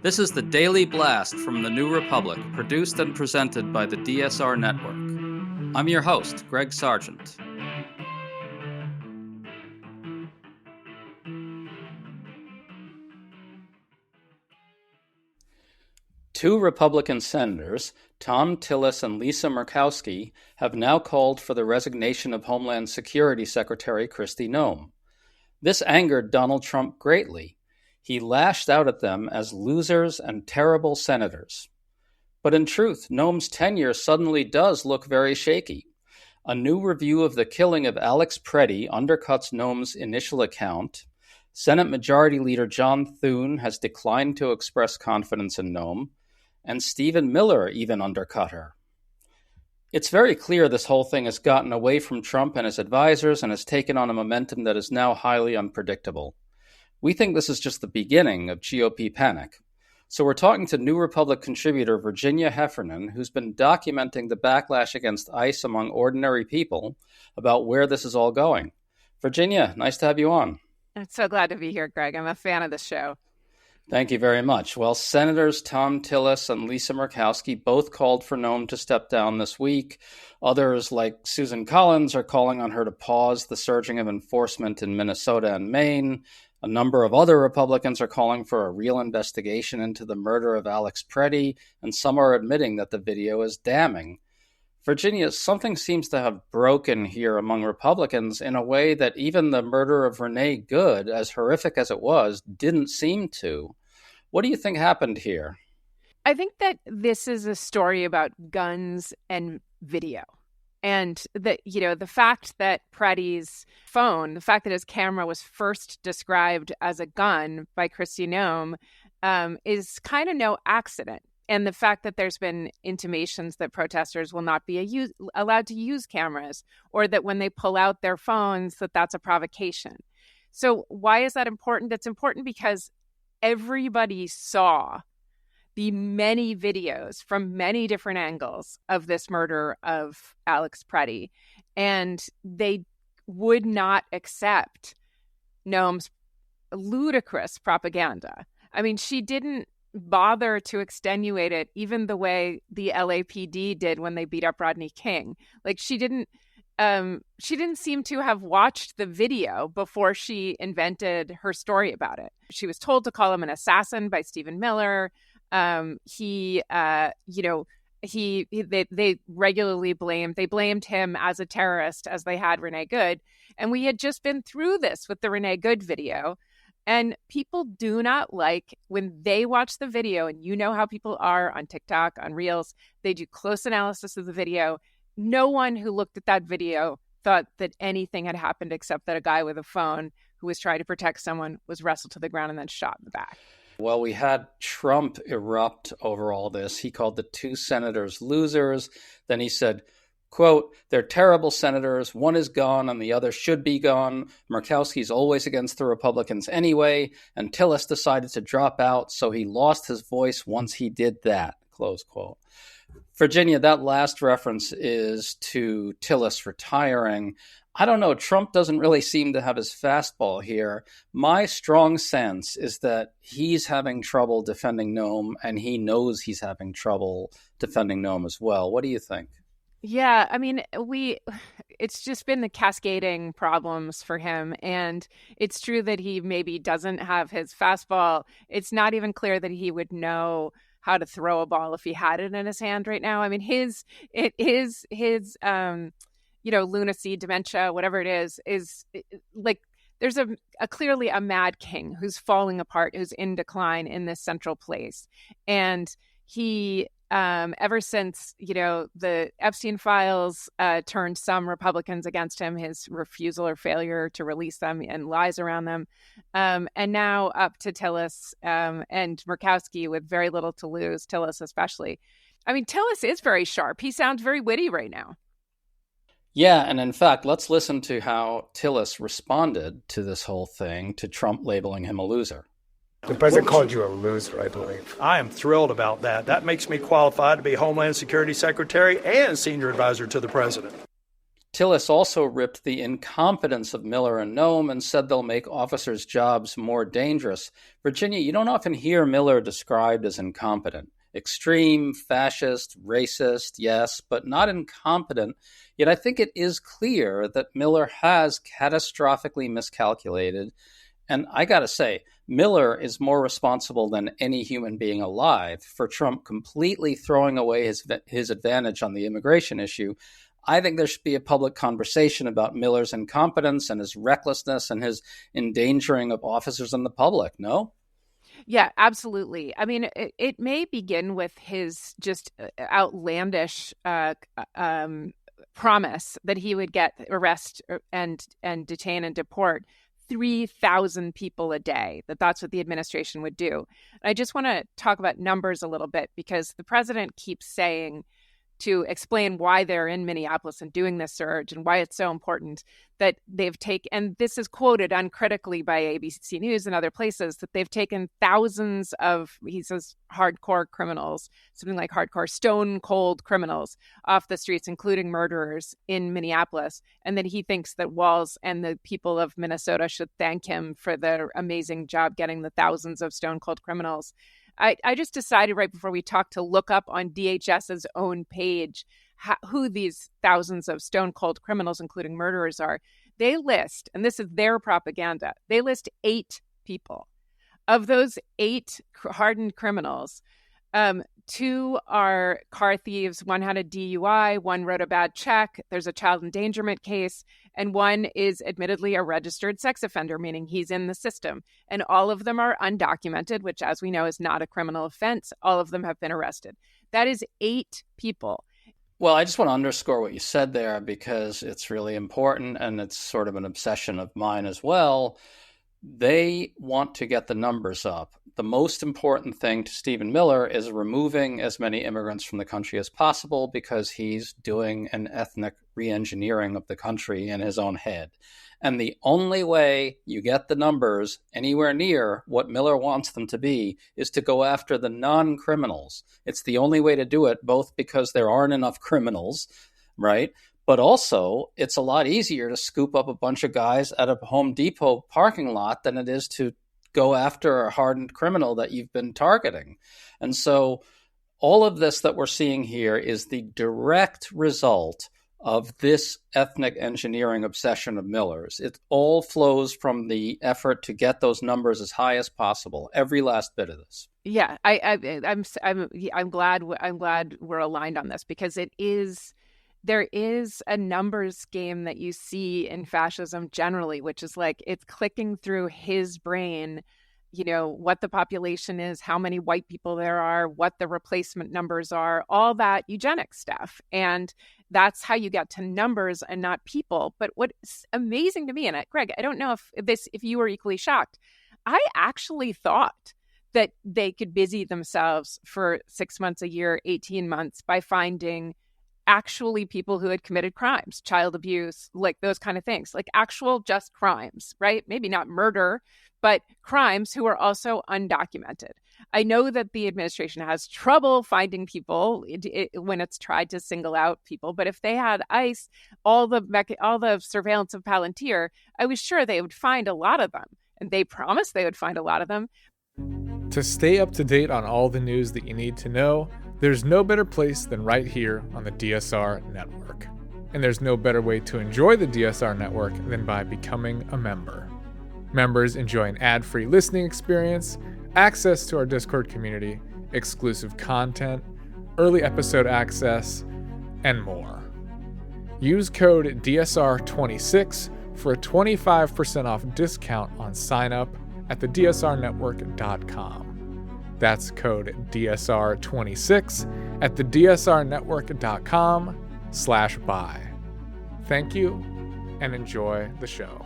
This is the Daily Blast from the New Republic, produced and presented by the DSR Network. I'm your host, Greg Sargent. Two Republican senators, Tom Tillis and Lisa Murkowski, have now called for the resignation of Homeland Security Secretary Kristi Noem. This angered Donald Trump greatly. He lashed out at them as losers and terrible senators. But in truth, Noem's tenure suddenly does look very shaky. A new review of the killing of Alex Preddy undercuts Noem's initial account. Senate Majority Leader John Thune has declined to express confidence in Noem, and Stephen Miller even undercut her. It's very clear this whole thing has gotten away from Trump and his advisors and has taken on a momentum that is now highly unpredictable. We think this is just the beginning of GOP panic. So we're talking to New Republic contributor Virginia Heffernan, who's been documenting the backlash against ICE among ordinary people about where this is all going. Virginia, nice to have you on. I'm so glad to be here, Greg. I'm a fan of the show. Thank you very much. Well, Senators Tom Tillis and Lisa Murkowski both called for Noem to step down this week. Others, like Susan Collins, are calling on her to pause the surging of enforcement in Minnesota and Maine. A number of other Republicans are calling for a real investigation into the murder of Alex Preddy, and some are admitting that the video is damning. Virginia, something seems to have broken here among Republicans in a way that even the murder of Renee Good, as horrific as it was, didn't seem to. What do you think happened here? I think that this is a story about guns and video. And that, the fact that Preddy's phone, the fact that his camera was first described as a gun by Kristi Noem is kind of no accident. And the fact that there's been intimations that protesters will not be allowed to use cameras, or that when they pull out their phones, that's a provocation. So why is that important? It's important because everybody saw the many videos from many different angles of this murder of Alex Preddy, and they would not accept Noem's ludicrous propaganda. I mean, she didn't bother to extenuate it even the way the LAPD did when they beat up Rodney King. Like, she didn't seem to have watched the video before she invented her story about it. She was told to call him an assassin by Stephen Miller. They regularly blamed him as a terrorist, as they had Renee Good. And we had just been through this with the Renee Good video. And people do not like when they watch the video, and you know how people are on TikTok, on Reels, they do close analysis of the video. No one who looked at that video thought that anything had happened except that a guy with a phone who was trying to protect someone was wrestled to the ground and then shot in the back. Well, we had Trump erupt over all this. He called the two senators losers. Then he said, quote, "They're terrible senators. One is gone and the other should be gone. Murkowski's always against the Republicans anyway, and Tillis decided to drop out, so he lost his voice once he did that," close quote. Virginia, that last reference is to Tillis retiring. I don't know. Trump doesn't really seem to have his fastball here. My strong sense is that he's having trouble defending Noem, and he knows he's having trouble defending Noem as well. What do you think? Yeah, I mean, it's just been the cascading problems for him. And it's true that he maybe doesn't have his fastball. It's not even clear that he would know how to throw a ball if he had it in his hand right now. I mean, his lunacy, dementia, whatever it is like, there's a clearly a mad king who's falling apart, who's in decline in this central place. And he, ever since, the Epstein files turned some Republicans against him, his refusal or failure to release them and lies around them, and now up to Tillis and Murkowski with very little to lose, Tillis especially. I mean, Tillis is very sharp. He sounds very witty right now. Yeah, and in fact, let's listen to how Tillis responded to this whole thing, to Trump labeling him a loser. The president called you a loser, I believe. I am thrilled about that. That makes me qualified to be Homeland Security Secretary and Senior Advisor to the President. Tillis also ripped the incompetence of Miller and Noem and said they'll make officers' jobs more dangerous. Virginia, you don't often hear Miller described as incompetent. Extreme, fascist, racist, yes, but not incompetent. Yet I think it is clear that Miller has catastrophically miscalculated. And I got to say, Miller is more responsible than any human being alive for Trump completely throwing away his advantage on the immigration issue. I think there should be a public conversation about Miller's incompetence and his recklessness and his endangering of officers and the public, no? Yeah, absolutely. I mean, it may begin with his just outlandish promise that he would arrest and detain and deport 3,000 people a day, that's what the administration would do. And I just want to talk about numbers a little bit, because the president keeps saying, to explain why they're in Minneapolis and doing this surge and why it's so important, that they've taken, and this is quoted uncritically by ABC News and other places, that they've taken thousands of, he says, hardcore criminals, something like hardcore stone cold criminals off the streets, including murderers in Minneapolis. And that he thinks that Walz and the people of Minnesota should thank him for their amazing job getting the thousands of stone cold criminals. I just decided right before we talked to look up on DHS's own page who these thousands of stone cold criminals, including murderers, are. They list, and this is their propaganda, they list 8 people. Of those 8 hardened criminals, 2 are car thieves, 1 had a DUI, 1 wrote a bad check, there's a child endangerment case, and 1 is admittedly a registered sex offender, meaning he's in the system. And all of them are undocumented, which, as we know, is not a criminal offense. All of them have been arrested. That is 8 people. Well, I just want to underscore what you said there, because it's really important, and it's sort of an obsession of mine as well. They want to get the numbers up. The most important thing to Stephen Miller is removing as many immigrants from the country as possible, because he's doing an ethnic re-engineering of the country in his own head. And the only way you get the numbers anywhere near what Miller wants them to be is to go after the non-criminals. It's the only way to do it, both because there aren't enough criminals, right? But also, it's a lot easier to scoop up a bunch of guys at a Home Depot parking lot than it is to go after a hardened criminal that you've been targeting. And so all of this that we're seeing here is the direct result of this ethnic engineering obsession of Miller's. It all flows from the effort to get those numbers as high as possible, every last bit of this. Yeah, I'm glad we're aligned on this, because there is a numbers game that you see in fascism generally, which is like it's clicking through his brain, what the population is, how many white people there are, what the replacement numbers are, all that eugenics stuff. And that's how you get to numbers and not people. But what's amazing to me, and Greg, I don't know if you were equally shocked, I actually thought that they could busy themselves for 6 months, a year, 18 months by finding actually people who had committed crimes, child abuse, like those kind of things, like actual just crimes, right? Maybe not murder, but crimes who are also undocumented. I know that the administration has trouble finding people when it's tried to single out people, but if they had ICE, all the surveillance of Palantir, I was sure they would find a lot of them, and they promised they would find a lot of them. To stay up to date on all the news that you need to know, there's no better place than right here on the DSR network. And there's no better way to enjoy the DSR network than by becoming a member. Members enjoy an ad-free listening experience, access to our Discord community, exclusive content, early episode access, and more. Use code DSR26 for a 25% off discount on sign-up at thedsrnetwork.com. That's code DSR26 at thedsrnetwork.com/buy. Thank you, and enjoy the show.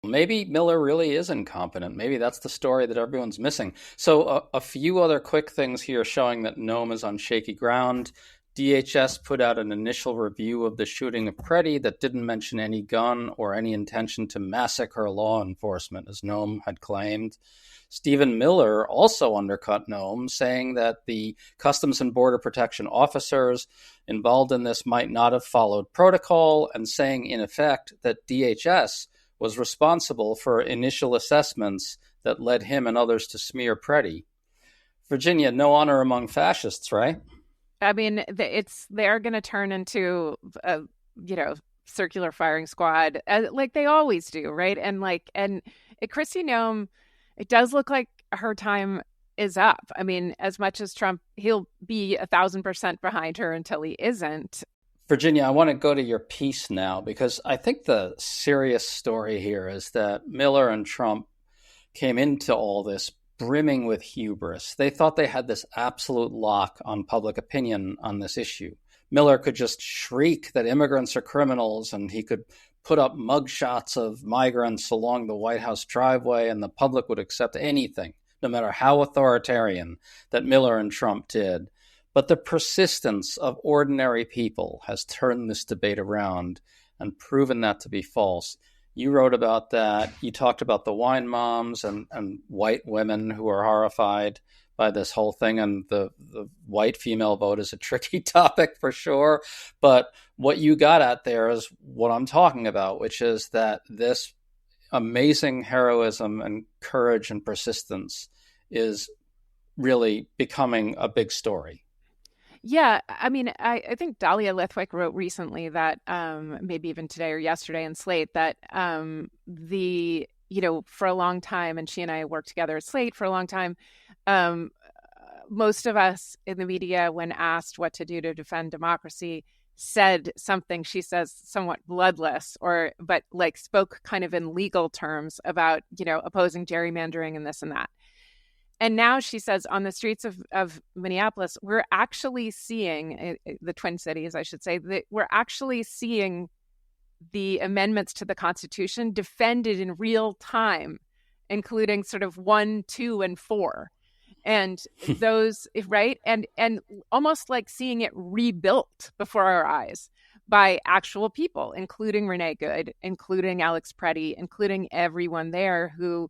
Maybe Miller really is incompetent. Maybe that's the story that everyone's missing. So a few other quick things here showing that Noem is on shaky ground. DHS put out an initial review of the shooting of Preddy that didn't mention any gun or any intention to massacre law enforcement, as Noem had claimed. Stephen Miller also undercut Noem, saying that the Customs and Border Protection officers involved in this might not have followed protocol, and saying, in effect, that DHS was responsible for initial assessments that led him and others to smear Preddy. Virginia, no honor among fascists, right? I mean, they're going to turn into a, circular firing squad, like they always do, right? And Kristi Noem, it does look like her time is up. I mean, as much as Trump, he'll be 1,000% behind her until he isn't. Virginia, I want to go to your piece now, because I think the serious story here is that Miller and Trump came into all this brimming with hubris. They thought they had this absolute lock on public opinion on this issue. Miller could just shriek that immigrants are criminals, and he could put up mugshots of migrants along the White House driveway, and the public would accept anything, no matter how authoritarian, that Miller and Trump did. But the persistence of ordinary people has turned this debate around and proven that to be false. You wrote about that. You talked about the wine moms and white women who are horrified by this whole thing. And the white female vote is a tricky topic for sure. But what you got at there is what I'm talking about, which is that this amazing heroism and courage and persistence is really becoming a big story. Yeah, I mean, I think Dahlia Lithwick wrote recently that maybe even today or yesterday in Slate that for a long time, and she and I worked together at Slate for a long time, most of us in the media, when asked what to do to defend democracy, said something, she says, somewhat bloodless, but spoke kind of in legal terms about, opposing gerrymandering and this and that. And now she says on the streets of Minneapolis, we're actually seeing, the Twin Cities, I should say, that we're actually seeing the amendments to the Constitution defended in real time, including sort of 1, 2, and 4. And those, right? And almost like seeing it rebuilt before our eyes by actual people, including Renee Good, including Alex Preddy, including everyone there who,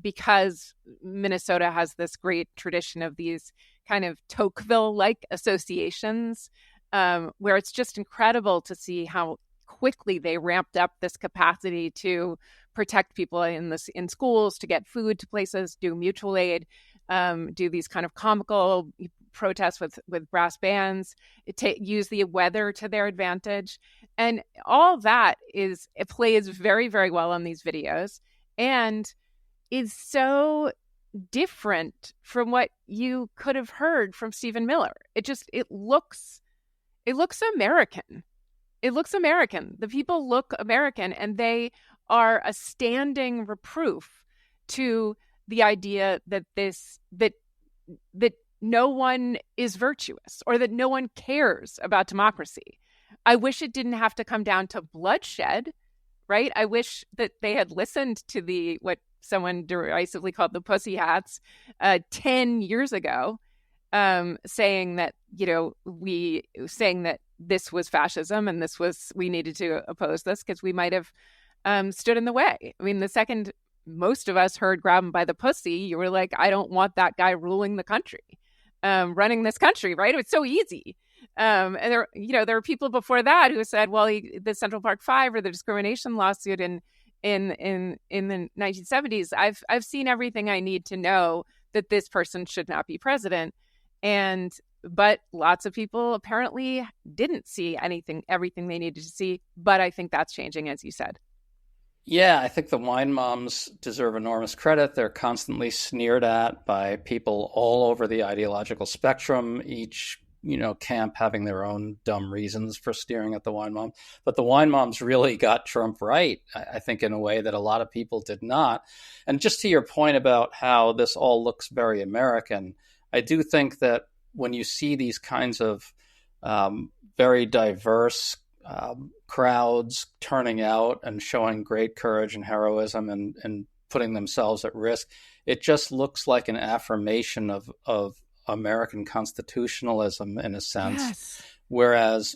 because Minnesota has this great tradition of these kind of Tocqueville-like associations, where it's just incredible to see how quickly they ramped up this capacity to protect people in schools, to get food to places, do mutual aid, do these kind of comical protests with brass bands, use the weather to their advantage. And all that it plays very, very well on these videos and is so different from what you could have heard from Stephen Miller. It looks American. It looks American. The people look American, and they are a standing reproof to the idea that that no one is virtuous or that no one cares about democracy. I wish it didn't have to come down to bloodshed, right? I wish that they had listened to what someone derisively called the pussy hats 10 years ago, saying that this was fascism and we needed to oppose this because we might have stood in the way. I mean, the second most of us heard grab him by the pussy, you were like, I don't want that guy ruling the country, running this country, right? It was so easy. And there were people before that who said, well, the Central Park Five or the discrimination lawsuit in the 1970s, I've seen everything I need to know that this person should not be president. But lots of people apparently didn't see everything they needed to see. But I think that's changing, as you said. Yeah, I think the wine moms deserve enormous credit. They're constantly sneered at by people all over the ideological spectrum, each camp having their own dumb reasons for sneering at the wine mom. But the wine moms really got Trump right, I think, in a way that a lot of people did not. And just to your point about how this all looks very American, I do think that when you see these kinds of very diverse crowds turning out and showing great courage and heroism and putting themselves at risk, it just looks like an affirmation of American constitutionalism in a sense. Yes. Whereas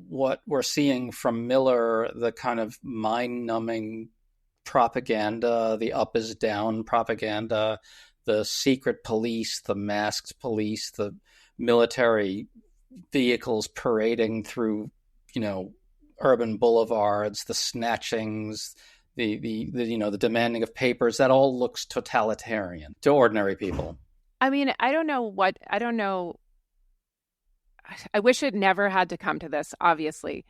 what we're seeing from Miller, the kind of mind-numbing propaganda, the up is down propaganda, the secret police, the masked police, the military vehicles parading through, urban boulevards, the snatchings, the demanding of papers, that all looks totalitarian to ordinary people. I mean, I don't know. I wish it never had to come to this, obviously.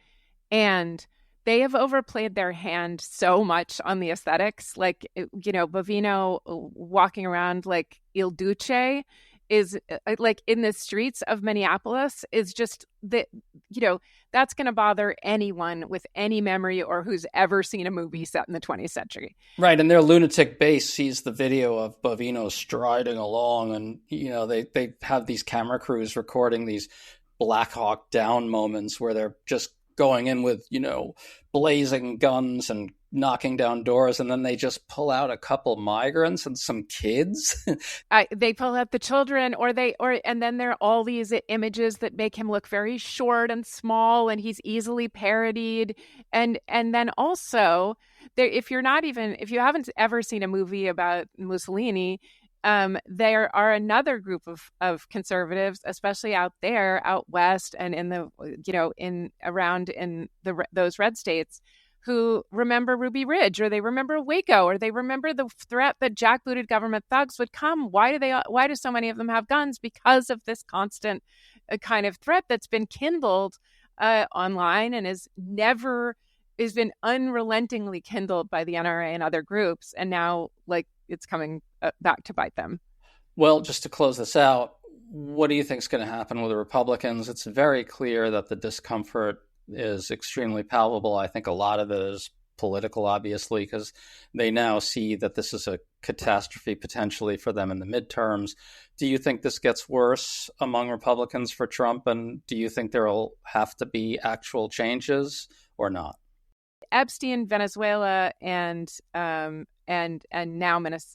And they have overplayed their hand so much on the aesthetics. Like, Bovino walking around like Il Duce is like in the streets of Minneapolis is just that's going to bother anyone with any memory or who's ever seen a movie set in the 20th century. Right. And their lunatic base sees the video of Bovino striding along, and, they have these camera crews recording these Black Hawk Down moments where they're just going in with, blazing guns and knocking down doors, and then they just pull out a couple migrants and some kids. They pull out the children, and then there are all these images that make him look very short and small, and he's easily parodied. And then also, if you haven't ever seen a movie about Mussolini, there are another group of conservatives, especially out west and in those red states, who remember Ruby Ridge, or they remember Waco, or they remember the threat that jackbooted government thugs would come. Why do so many of them have guns? Because of this constant kind of threat that's been kindled online and has been unrelentingly kindled by the NRA and other groups, and now it's coming back to bite them. Well, just to close this out, what do you think is going to happen with the Republicans? It's very clear that the discomfort is extremely palpable. I think a lot of it is political, obviously, because they now see that this is a catastrophe potentially for them in the midterms. Do you think this gets worse among Republicans for Trump? And do you think there will have to be actual changes or not? Epstein, Venezuela, and now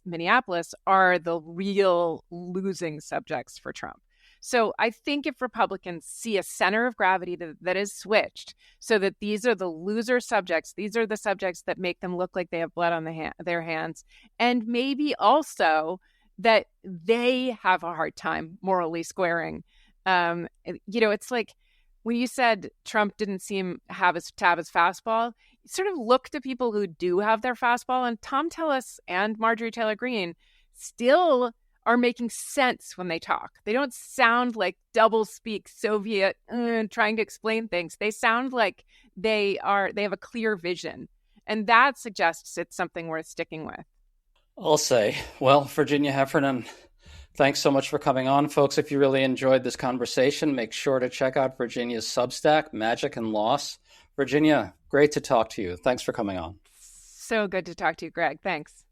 Minneapolis are the real losing subjects for Trump. So I think if Republicans see a center of gravity that is switched so that these are the loser subjects, these are the subjects that make them look like they have blood on their hands, and maybe also that they have a hard time morally squaring. It's like when you said Trump didn't seem to have his fastball, you sort of look to people who do have their fastball, and Tom Tillis and Marjorie Taylor Greene still are making sense when they talk. They don't sound like double speak Soviet trying to explain things. They sound like they have a clear vision. And that suggests it's something worth sticking with. I'll say, well, Virginia Heffernan, thanks so much for coming on. Folks, if you really enjoyed this conversation, make sure to check out Virginia's Substack, Magic and Loss. Virginia, great to talk to you. Thanks for coming on. So good to talk to you, Greg. Thanks.